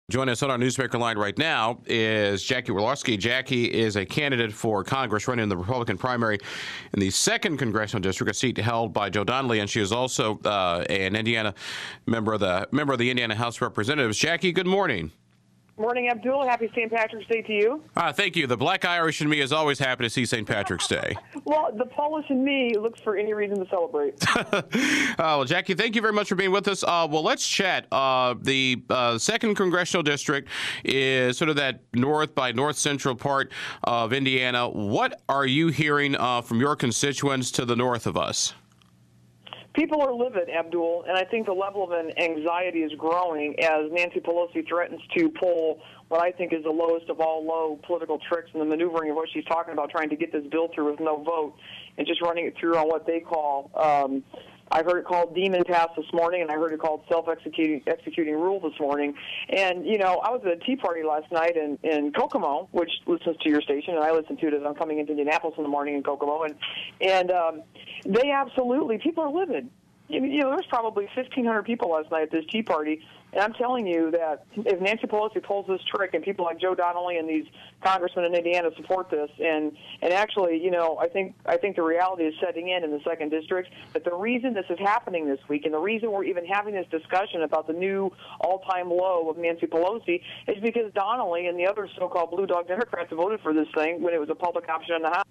Joining us on our newsmaker line right now is Jackie Walorski. Jackie is a candidate for Congress running in the Republican primary in the 2nd Congressional District, a seat held by Joe Donnelly, and she is also an Indiana member of the Indiana House of Representatives. Jackie, good morning. Morning, Abdul. Happy St. Patrick's Day to you. Thank you. The Black Irish in me is always happy to see St. Patrick's Day. Well, the Polish in me looks for any reason to celebrate. Well, Jackie, thank you very much for being with us. Well, let's chat. The 2nd Congressional District is sort of that north by north central part of Indiana. What are you hearing from your constituents to the north of us? People are livid, Abdul, and I think the level of anxiety is growing as Nancy Pelosi threatens to pull what I think is the lowest of all low political tricks in the maneuvering of what she's talking about, trying to get this bill through with no vote and just running it through on what they call, I heard it called demon pass this morning, and I heard it called self-executing rule this morning. And, you know, I was at a tea party last night in Kokomo, which listens to your station, and I listen to it as I'm coming into Indianapolis in the morning in Kokomo. And they absolutely, people are livid. You know, there's probably 1,500 people last night at this tea party, and I'm telling you that if Nancy Pelosi pulls this trick and people like Joe Donnelly and these congressmen in Indiana support this, and actually, you know, I think the reality is setting in the 2nd District, that the reason this is happening this week and the reason we're even having this discussion about the new all-time low of Nancy Pelosi is because Donnelly and the other so-called blue dog Democrats voted for this thing when it was a public option in the House.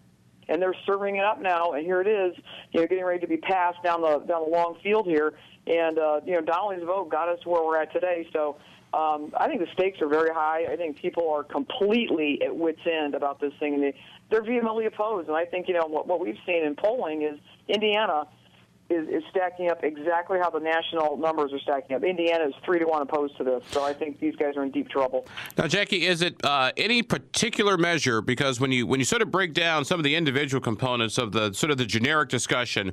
And they're serving it up now, and here it is, you know, getting ready to be passed down the long field here. And, you know, Donnelly's vote got us to where we're at today. So I think the stakes are very high. I think people are completely at wit's end about this thing, and they're vehemently opposed. And I think, you know, what we've seen in polling is Indiana is stacking up exactly how the national numbers are stacking up. Indiana is 3-1 opposed to this, so I think these guys are in deep trouble. Now, Jackie, is it any particular measure? Because when you sort of break down some of the individual components of the sort of the generic discussion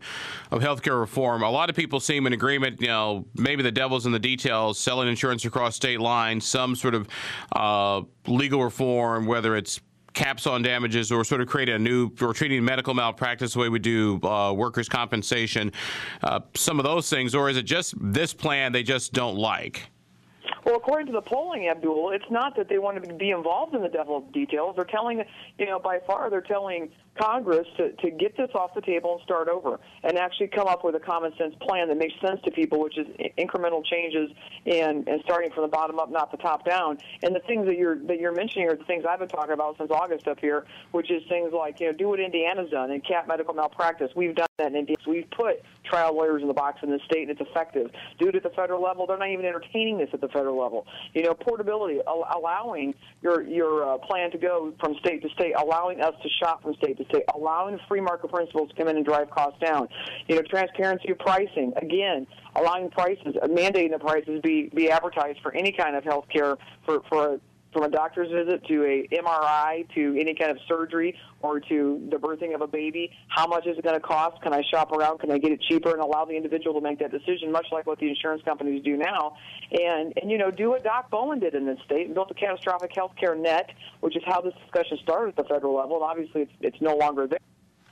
of healthcare reform, a lot of people seem in agreement. You know, maybe the devil's in the details. Selling insurance across state lines, some sort of legal reform, whether it's caps on damages, or sort of create a new, or treating medical malpractice the way we do workers' compensation, some of those things, or is it just this plan they just don't like? Well, according to the polling, Abdul, it's not that they want to be involved in the devil's details. They're telling, you know, by far they're telling Congress to get this off the table and start over and actually come up with a common sense plan that makes sense to people, which is incremental changes and starting from the bottom up, not the top down. And the things that you're mentioning are the things I've been talking about since August up here, which is things like, you know, do what Indiana's done and cap medical malpractice. We've done that in Indiana. We've put trial lawyers in the box in this state, and it's effective. Do it at the federal level. They're not even entertaining this at the federal level. You know, portability, allowing your plan to go from state to state, allowing us to shop from state to state, allowing free market principles to come in and drive costs down. You know, transparency of pricing, again, allowing prices, mandating the prices be advertised for any kind of health care from a doctor's visit to a MRI to any kind of surgery or to the birthing of a baby. How much is it going to cost? Can I shop around? Can I get it cheaper? And allow the individual to make that decision, much like what the insurance companies do now. And you know, do what Doc Bowen did in this state and built a catastrophic health care net, which is how this discussion started at the federal level. And obviously it's no longer there.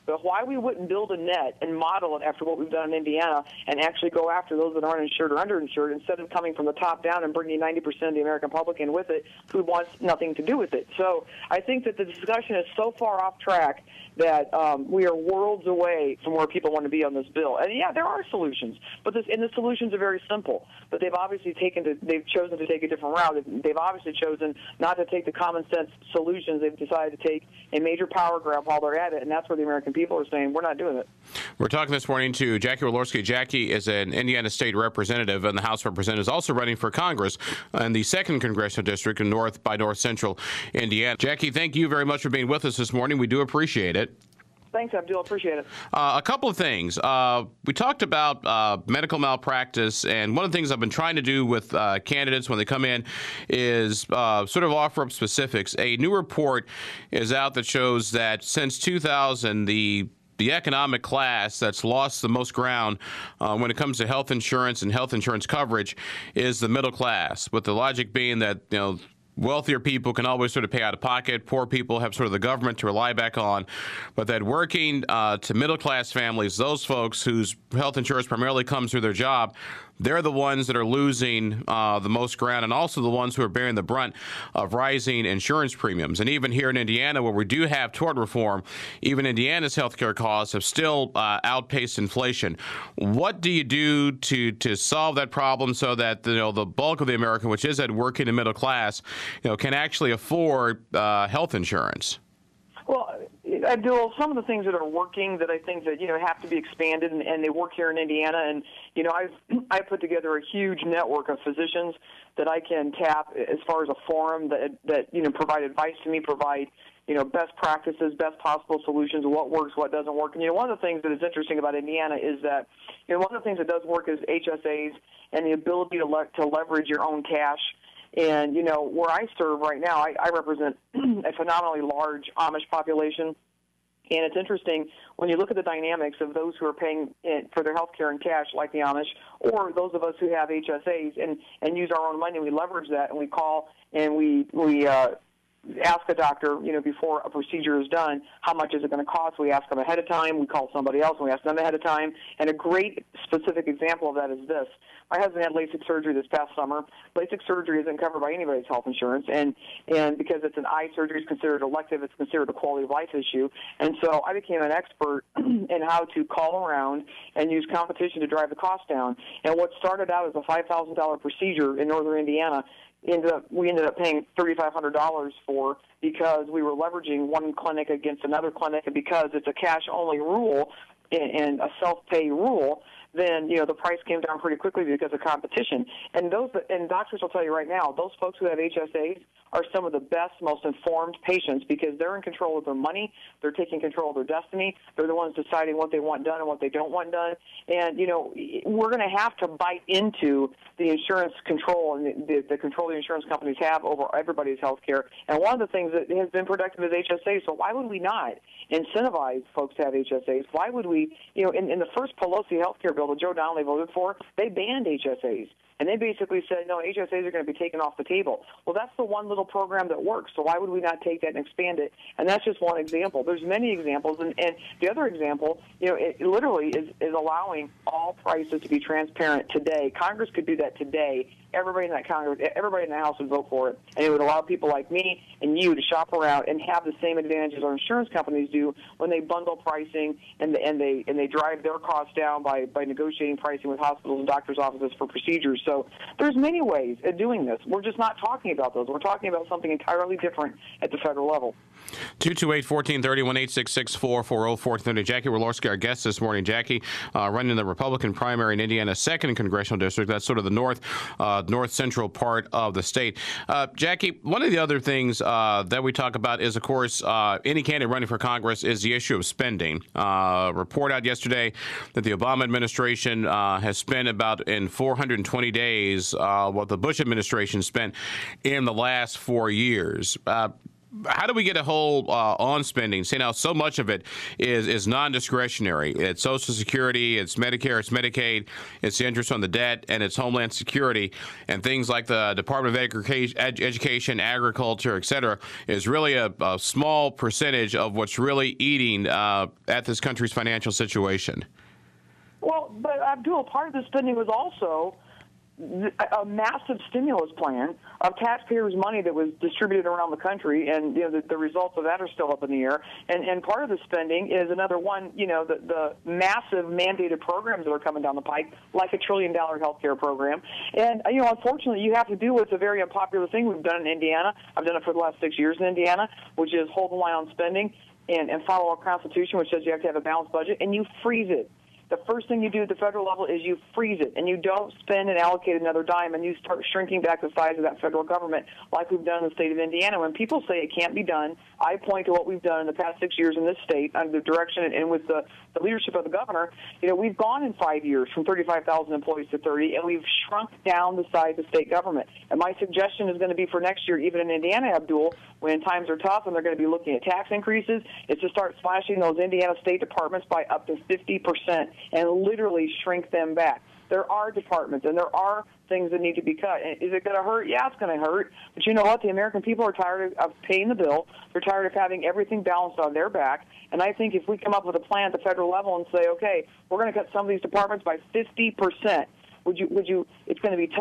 But why we wouldn't build a net and model it after what we've done in Indiana and actually go after those that aren't insured or underinsured instead of coming from the top down and bringing 90% of the American public in with it who wants nothing to do with it. So I think that the discussion is so far off track that we are worlds away from where people want to be on this bill. And yeah, there are solutions, but the solutions are very simple. But they've obviously chosen to take a different route. They've obviously chosen not to take the common sense solutions. They've decided to take a major power grab while they're at it, and that's where the American people are saying we're not doing it. We're talking this morning to Jackie Walorski. Jackie is an Indiana State representative in the House of Representatives, also running for Congress in the 2nd Congressional District in north by north central Indiana. Jackie, thank you very much for being with us this morning. We do appreciate it. Thanks, Abdul. Appreciate it. A couple of things. We talked about medical malpractice, and one of the things I've been trying to do with candidates when they come in is sort of offer up specifics. A new report is out that shows that since 2000, the economic class that's lost the most ground when it comes to health insurance and health insurance coverage is the middle class, with the logic being that, you know, wealthier people can always sort of pay out of pocket. Poor people have sort of the government to rely back on. But that working to middle-class families, those folks whose health insurance primarily comes through their job, they're the ones that are losing the most ground, and also the ones who are bearing the brunt of rising insurance premiums. And even here in Indiana, where we do have tort reform, even Indiana's healthcare costs have still outpaced inflation. What do you do to solve that problem so that the bulk of the American, which is that working and middle class, can actually afford health insurance? Well, Abdul, some of the things that are working that I think that have to be expanded, and they work here in Indiana. And I've put together a huge network of physicians that I can tap as far as a forum that provide advice to me, provide best practices, best possible solutions, what works, what doesn't work. And one of the things that is interesting about Indiana is that one of the things that does work is HSAs and the ability to leverage your own cash. And, where I serve right now, I represent a phenomenally large Amish population. And it's interesting, when you look at the dynamics of those who are paying for their health care in cash, like the Amish, or those of us who have HSAs and use our own money, we leverage that, and we call and we ask a doctor, before a procedure is done, how much is it going to cost? We ask them ahead of time. We call somebody else, and we ask them ahead of time. And a great specific example of that is this. My husband had LASIK surgery this past summer. LASIK surgery isn't covered by anybody's health insurance, and because it's an eye surgery, it's considered elective, it's considered a quality of life issue. And so I became an expert in how to call around and use competition to drive the cost down. And what started out as a $5,000 procedure in northern Indiana, we ended up paying $3,500 for, because we were leveraging one clinic against another clinic, and because it's a cash-only rule and a self-pay rule, then the price came down pretty quickly because of competition. And doctors will tell you right now, those folks who have HSAs are some of the best, most informed patients, because they're in control of their money, they're taking control of their destiny, they're the ones deciding what they want done and what they don't want done. And we're going to have to bite into the insurance control and the control the insurance companies have over everybody's health care. And one of the things that has been productive is HSAs. So why would we not incentivize folks to have HSAs? Why would we, in the first Pelosi health care bill that Joe Donnelly voted for, they banned HSAs. And they basically said, no, HSAs are going to be taken off the table. Well, that's the one little program that works, so why would we not take that and expand it? And that's just one example. There's many examples, and the other example, it literally is allowing all prices to be transparent today. Congress could do that today. Everybody in that Congress, everybody in the House would vote for it, and it would allow people like me and you to shop around and have the same advantages our insurance companies do when they bundle pricing and they drive their costs down by negotiating pricing with hospitals and doctors' offices for procedures. So there's many ways of doing this. We're just not talking about those. We're talking about something entirely different at the federal level. 228-1430, 1-866-440-1430. Jackie Walorski, our guest this morning. Jackie, running the Republican primary in Indiana's 2nd congressional district. That's sort of the north central part of the state. Jackie, one of the other things that we talk about is, of course, any candidate running for Congress is the issue of spending. Report out yesterday that the Obama administration has spent about in 420 days what the Bush administration spent in the last 4 years. How do we get a hold on spending? Say now, so much of it is non-discretionary. It's Social Security, it's Medicare, it's Medicaid, it's the interest on the debt, and it's Homeland Security, and things like the Department of Education, Agriculture, et cetera, is really a small percentage of what's really eating at this country's financial situation. Well, but Abdul, part of the spending was also a massive stimulus plan of taxpayers' money that was distributed around the country, and the results of that are still up in the air. And part of the spending is another one, the massive mandated programs that are coming down the pike, like $1 trillion health care program. And unfortunately, you have to do what's a very unpopular thing we've done in Indiana. I've done it for the last 6 years in Indiana, which is hold the line on spending and follow our Constitution, which says you have to have a balanced budget, and you freeze it. The first thing you do at the federal level is you freeze it, and you don't spend and allocate another dime, and you start shrinking back the size of that federal government like we've done in the state of Indiana. When people say it can't be done, I point to what we've done in the past 6 years in this state under the direction and with the leadership of the governor. We've gone in 5 years from 35,000 employees to 30, and we've shrunk down the size of state government. And my suggestion is going to be for next year, even in Indiana, Abdul, when times are tough and they're going to be looking at tax increases, is to start slashing those Indiana state departments by up to 50%. And literally shrink them back. There are departments and there are things that need to be cut. And is it going to hurt? Yeah, it's going to hurt. But you know what? The American people are tired of paying the bill. They're tired of having everything balanced on their back. And I think if we come up with a plan at the federal level and say, okay, we're going to cut some of these departments by 50%, Would you? It's going to be